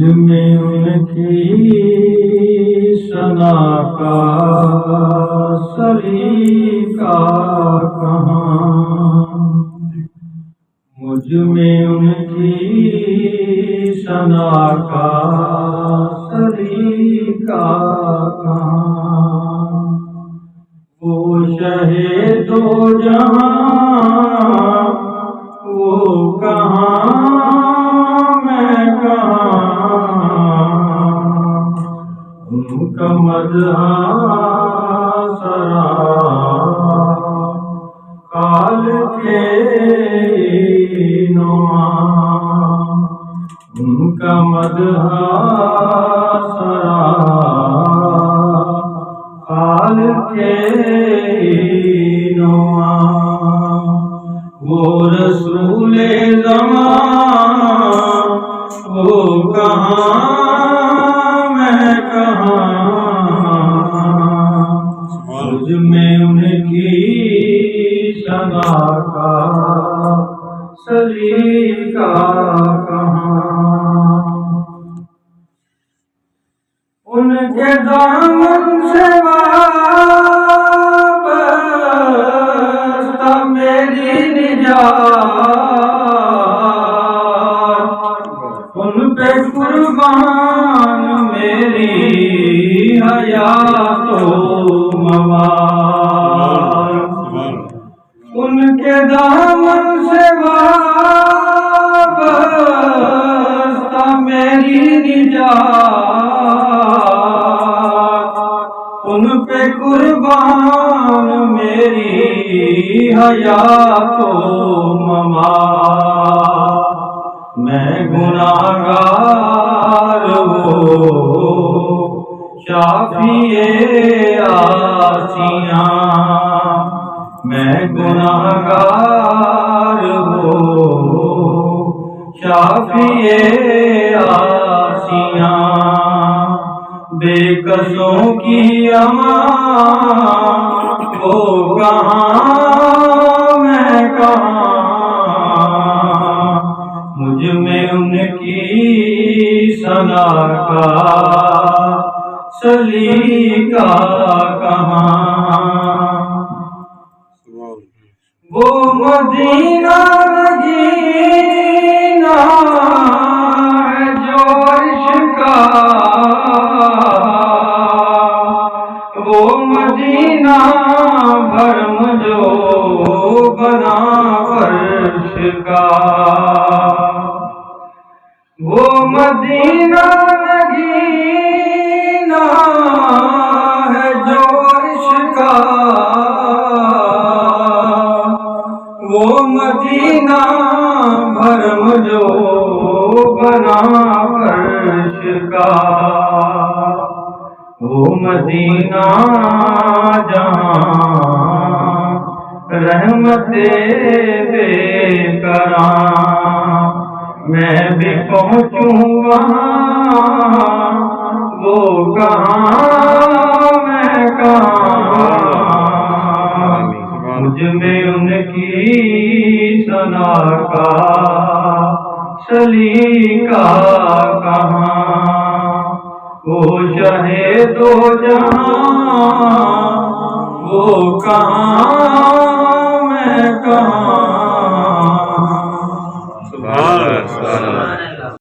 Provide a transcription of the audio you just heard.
مجھ میں ان کی ثنا کا سلیقہ کہاں، مجھ میں ان کی ثنا کا سلیقہ کہاں، وہ شہ دو جہاں وہ کہاں میں کہاں، ان کا مدح سرا خالق نواں، ان کا مدح سرا خالق نواں، وہ رسول زمان وہ کہاں میں کہاں، مجھ میں ان کی ثنا کا سلیقہ کہاں، ان کے دامن سے میری نجات، ان پہ قربان میری حیات و ممات، ان کے دامن سے وابستہ میری نجات، ان پہ قربان میری حیات و ممات، میں گناہگار وہ شافی آسیاں، میں گناہگار وہ شافی آسیاں، بے کسوں کی امان وہ کہاں میں کہاں، مجھ میں ان کی ثنا کا سلیقہ کہاں، وہ مدینہ نگینہ ہے جو عرش کا، وہ مدینہ بھرم جو بنا فرش کا، وہ مدینہ نگینہ ہے جو عرش کا، وہ مدینہ بھرم جو بنا فرش کا، وہ مدینہ جہاں رحمت بے کراں، میں بھی پہنچوں وہاں وہ کہاں میں کہاں، مجھ میں ان کی ثنا کا سلیقہ کہاں، وہ شہ دو جہاں وہ کہاں میں کہاں،